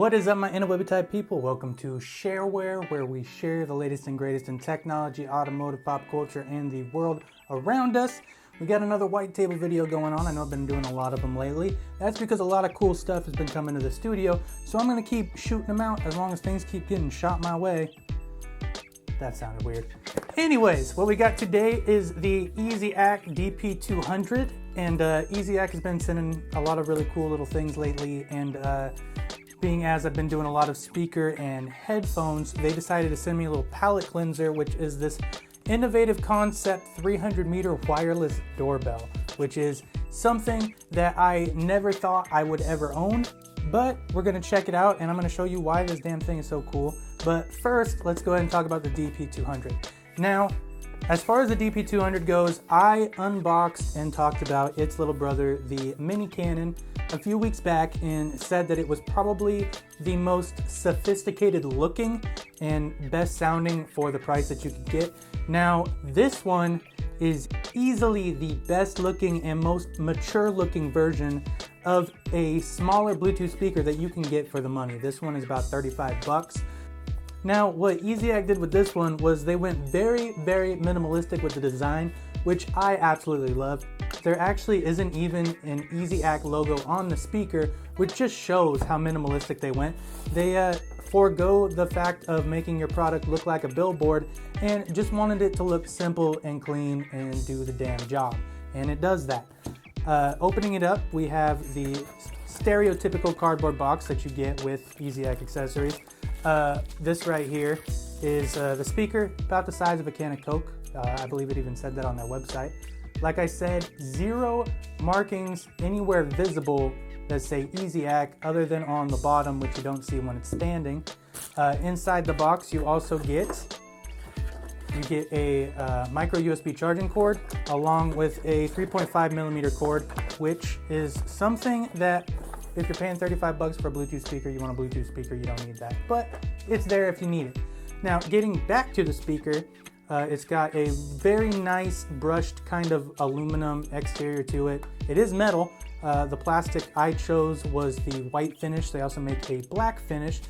What is up, my interwebby type people? Welcome to Shareware, where we share the latest and greatest in technology, automotive, pop culture, and the world around us. We got another white table video going on. I know I've been doing a lot of them lately. That's because a lot of cool stuff has been coming to the studio, so I'm going to keep shooting them out as long as things keep getting shot my way. That sounded weird. Anyways, what we got today is the EsyAcc DP200, and EsyAcc has been sending a lot of really cool little things lately, and being as I've been doing a lot of speaker and headphones, they decided to send me a little palette cleanser, which is this innovative concept 300-meter wireless doorbell, which is something that I never thought I would ever own, but we're gonna check it out and I'm gonna show you why this damn thing is so cool. But first, let's go ahead and talk about the DP200. Now, as far as the DP200 goes, I unboxed and talked about its little brother, the Mini Cannon, a few weeks back and said that it was probably the most sophisticated looking and best sounding for the price that you could get. Now, this one is easily the best looking and most mature looking version of a smaller Bluetooth speaker that you can get for the money. This one is about 35 bucks. Now, what EsyAcc did with this one was they went very, very minimalistic with the design, which I absolutely love. There actually isn't even an EsyAcc logo on the speaker, which just shows how minimalistic they went. They forego the fact of making your product look like a billboard and just wanted it to look simple and clean and do the damn job. And it does that. Opening it up, we have the stereotypical cardboard box that you get with EsyAcc accessories. This right here is the speaker, about the size of a can of Coke. I believe it even said that on their website. Like I said, zero markings anywhere visible that say EsyAcc other than on the bottom, which you don't see when it's standing. Inside the box, you also get a micro USB charging cord along with a 3.5 millimeter cord, which is something that if you're paying 35 bucks for a Bluetooth speaker, you want a Bluetooth speaker, you don't need that, but it's there if you need it. Now, getting back to the speaker, it's got a very nice brushed kind of aluminum exterior to it. It is metal. The plastic I chose was the white finish. They also make a black finish.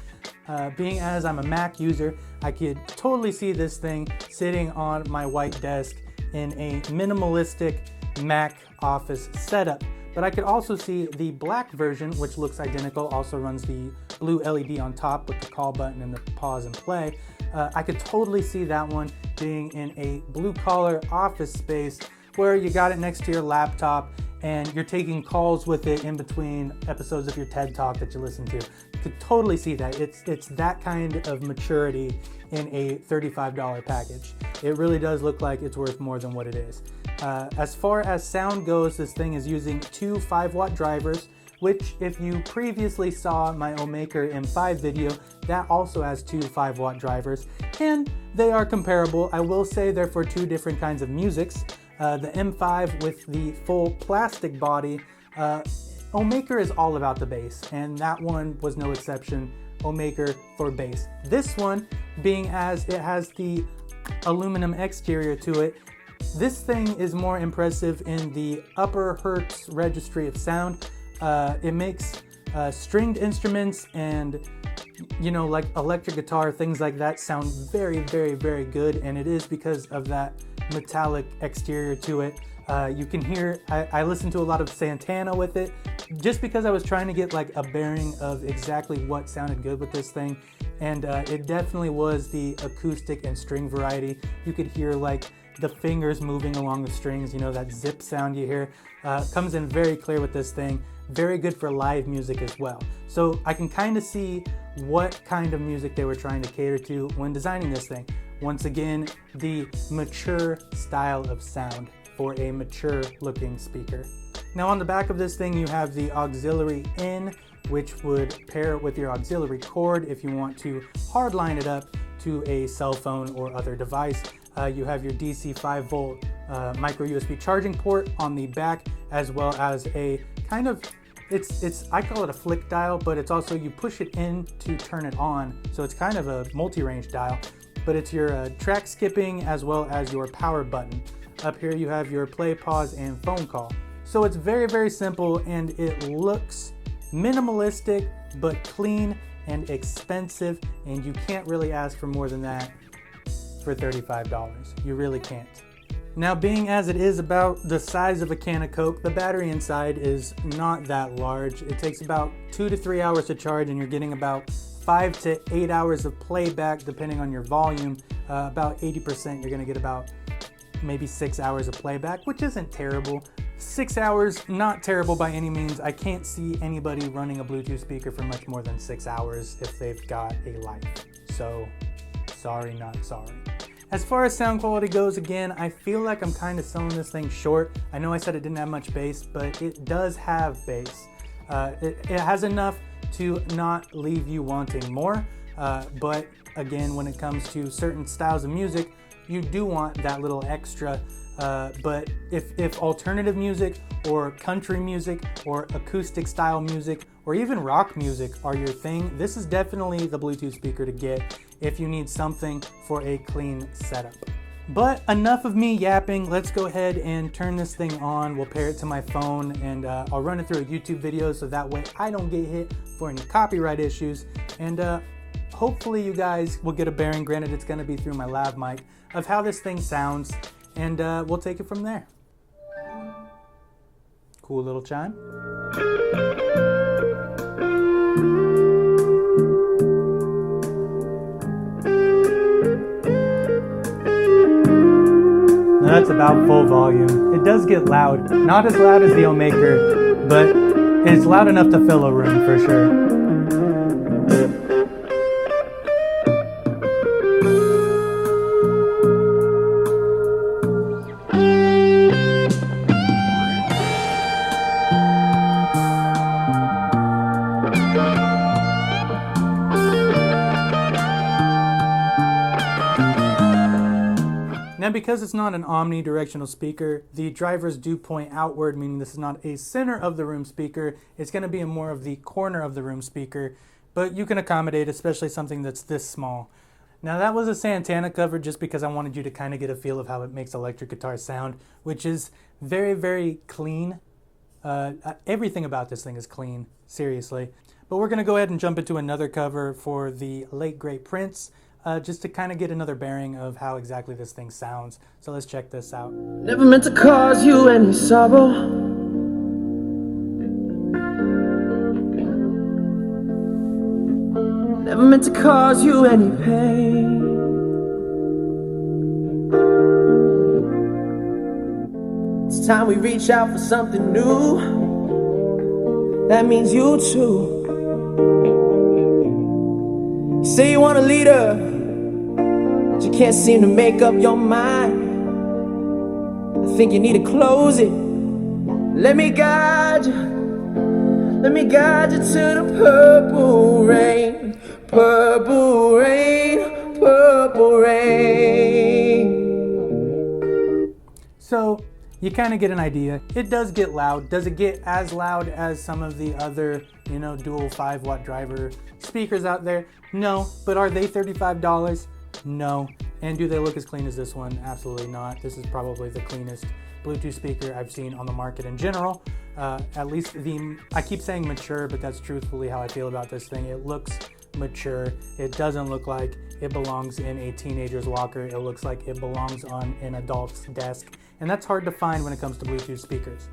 Being as I'm a Mac user, I could totally see this thing sitting on my white desk in a minimalistic Mac office setup. But I could also see the black version, which looks identical, also runs the blue LED on top with the call button and the pause and play. I could totally see that one being in a blue collar office space where you got it next to your laptop and you're taking calls with it in between episodes of your TED Talk that you listen to. You could totally see that. It's that kind of maturity in a $35 package. It really does look like it's worth more than what it is. As far as sound goes, this thing is using two 5-watt drivers, which if you previously saw my Omega M5 video, that also has two 5-watt drivers, and they are comparable. I will say they're for two different kinds of musics. The M5 with the full plastic body, Omega is all about the bass, and that one was no exception. Omega for bass. This one, being as it has the aluminum exterior to it, this thing is more impressive in the upper hertz registry of sound. It makes stringed instruments and, you know, like electric guitar, things like that sound very, very, very good. And it is because of that metallic exterior to it. You can hear, I listened to a lot of Santana with it, just because I was trying to get like a bearing of exactly what sounded good with this thing. And it definitely was the acoustic and string variety. You could hear like the fingers moving along the strings, you know, that zip sound you hear. Comes in very clear with this thing. Very good for live music as well. So I can kind of see what kind of music they were trying to cater to when designing this thing. Once again, the mature style of sound for a mature looking speaker. Now on the back of this thing, you have the auxiliary in, which would pair with your auxiliary cord if you want to hardline it up to a cell phone or other device. You have your DC 5-volt micro USB charging port on the back, as well as a kind of, I call it a flick dial, but it's also, you push it in to turn it on. So it's kind of a multi-range dial, but it's your track skipping as well as your power button. Up here you have your play, pause, and phone call. So it's very, very simple, and it looks minimalistic but clean and expensive, and you can't really ask for more than that for $35. You really can't. Now, being as it is about the size of a can of Coke, the battery inside is not that large. It takes about 2 to 3 hours to charge, and you're getting about 5 to 8 hours of playback depending on your volume. About 80%, you're gonna get about maybe 6 hours of playback, which isn't terrible. 6 hours, not terrible by any means. I can't see anybody running a Bluetooth speaker for much more than 6 hours if they've got a life. So, sorry, not sorry. As far as sound quality goes, again, I feel like I'm kind of selling this thing short. I know I said it didn't have much bass, but it does have bass. It has enough to not leave you wanting more, but again, when it comes to certain styles of music, you do want that little extra. But if alternative music or country music or acoustic style music or even rock music are your thing, this is definitely the Bluetooth speaker to get if you need something for a clean setup. But enough of me yapping. Let's go ahead and turn this thing on. We'll pair it to my phone, and I'll run it through a YouTube video so that way I don't get hit for any copyright issues. And hopefully you guys will get a bearing, granted it's gonna be through my lav mic, of how this thing sounds, and we'll take it from there. Cool little chime. Now that's about full volume. It does get loud. Not as loud as the Omaker, but it's loud enough to fill a room for sure. Now, because it's not an omnidirectional speaker, the drivers do point outward, meaning this is not a center of the room speaker. It's going to be more of the corner of the room speaker, but you can accommodate, especially something that's this small. Now, that was a Santana cover just because I wanted you to kind of get a feel of how it makes electric guitar sound, which is very, very clean. Everything about this thing is clean, seriously. But we're going to go ahead and jump into another cover for the late great Prince, just to kind of get another bearing of how exactly this thing sounds. So let's check this out. Never meant to cause you any sorrow. Never meant to cause you any pain. It's time we reach out for something new. That means you too. You say you want a leader, but you can't seem to make up your mind. I think you need to close it. Let me guide you. Let me guide you to the purple rain. Purple rain. Purple rain. So you kind of get an idea. It does get loud. Does it get as loud as some of the other, dual 5-watt driver speakers out there? No. But are they $35? No. And do they look as clean as this one? Absolutely not. This is probably the cleanest Bluetooth speaker I've seen on the market in general. At least I keep saying mature, but that's truthfully how I feel about this thing. It looks mature. It doesn't look like it belongs in a teenager's locker. It looks like it belongs on an adult's desk. And that's hard to find when it comes to Bluetooth speakers.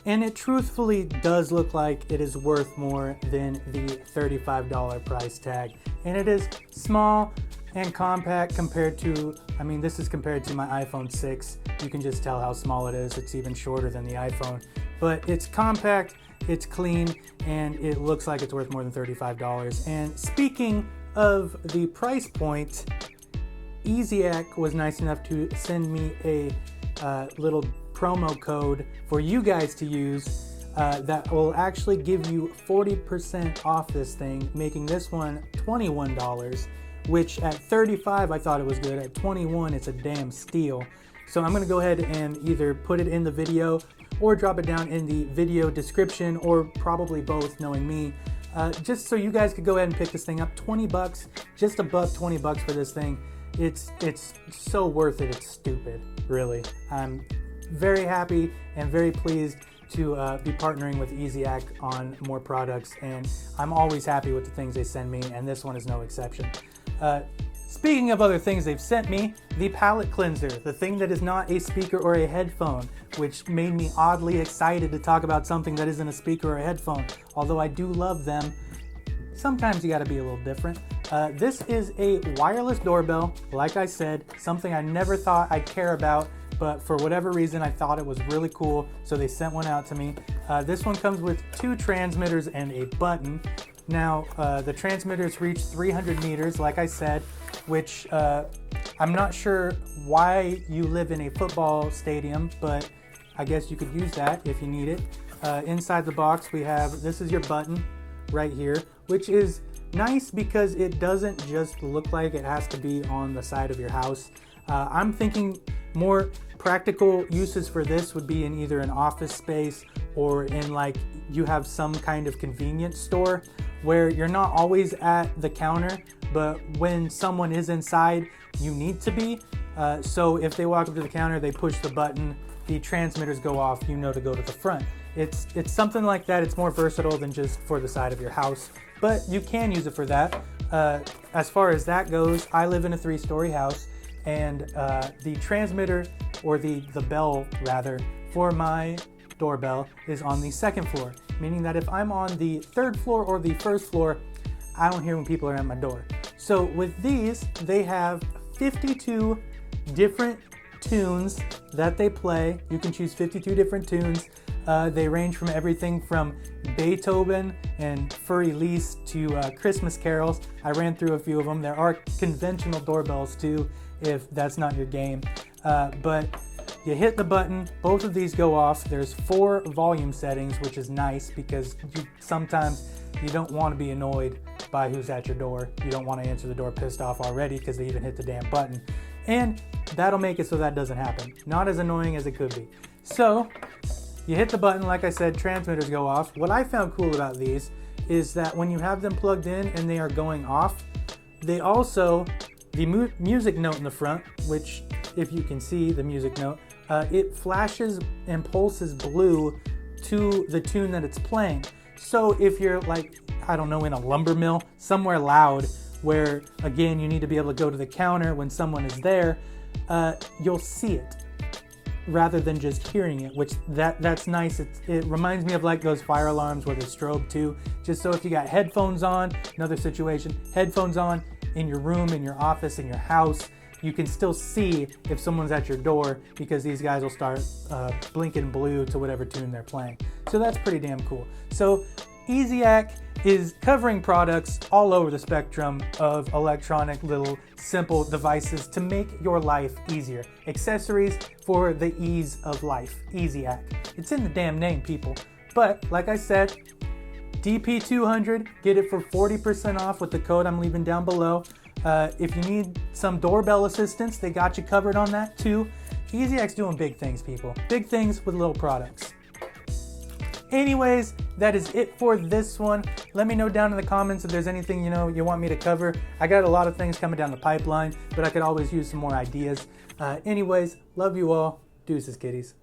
And it truthfully does look like it is worth more than the $35 price tag. And it is small and compact compared to, this is compared to my iPhone 6. You can just tell how small it is. It's even shorter than the iPhone. But it's compact, it's clean, and it looks like it's worth more than $35. And speaking of the price point, EsyAcc was nice enough to send me a little promo code for you guys to use that will actually give you 40% off this thing, making this one $21, which at $35 I thought it was good. At $21 it's a damn steal. So I'm gonna go ahead and either put it in the video or drop it down in the video description, or probably both, knowing me, just so you guys could go ahead and pick this thing up. $20, just $120 for this thing. It's so worth it. It's stupid, really. I'm very happy and very pleased to be partnering with EsyAcc on more products, and I'm always happy with the things they send me, and this one is no exception. Speaking of other things they've sent me, the palette cleanser, the thing that is not a speaker or a headphone, which made me oddly excited to talk about something that isn't a speaker or a headphone. Although I do love them, sometimes you gotta be a little different. This is a wireless doorbell, like I said, something I never thought I'd care about, but for whatever reason I thought it was really cool, so they sent one out to me. This one comes with 2 transmitters and a button. Now, the transmitters reach 300 meters, like I said, which I'm not sure why you live in a football stadium, but I guess you could use that if you need it. Inside the box we have, this is your button right here, which is nice because it doesn't just look like it has to be on the side of your house. I'm thinking more practical uses for this would be in either an office space or in like you have some kind of convenience store where you're not always at the counter, but when someone is inside, you need to be. So if they walk up to the counter, they push the button, the transmitters go off, you know to go to the front. It's something like that. It's more versatile than just for the side of your house, but you can use it for that. As far as that goes, I live in a 3-story house, and the transmitter, or the bell rather, for my doorbell is on the 2nd floor, meaning that if I'm on the 3rd floor or the 1st floor, I don't hear when people are at my door. So with these, they have 52 different tunes that they play. You can choose 52 different tunes. They range from everything from Beethoven and Für Elise to Christmas carols. I ran through a few of them. There are conventional doorbells too, if that's not your game. But you hit the button, both of these go off. There's 4 volume settings, which is nice because sometimes you don't want to be annoyed by who's at your door. You don't want to answer the door pissed off already because they even hit the damn button. And that'll make it so that doesn't happen. Not as annoying as it could be. So you hit the button, like I said, transmitters go off. What I found cool about these is that when you have them plugged in and they are going off, they also, the music note in the front, which if you can see the music note, it flashes and pulses blue to the tune that it's playing. So if you're like, I don't know, in a lumber mill, somewhere loud, where again you need to be able to go to the counter when someone is there, you'll see it rather than just hearing it, which that's nice. It reminds me of like those fire alarms where they strobe too, just so if you got headphones on, another situation, headphones on in your room, in your office, in your house, you can still see if someone's at your door because these guys will start blinking blue to whatever tune they're playing. So that's pretty damn cool. So EsyAcc is covering products all over the spectrum of electronic little simple devices to make your life easier. Accessories for the ease of life. EsyAcc. It's in the damn name, people. But like I said, DP200, get it for 40% off with the code I'm leaving down below. If you need some doorbell assistance, they got you covered on that too. EsyAcc's doing big things, people. Big things with little products. Anyways, that is it for this one. Let me know down in the comments if there's anything you want me to cover. I got a lot of things coming down the pipeline, but I could always use some more ideas. Anyways, love you all. Deuces, kitties.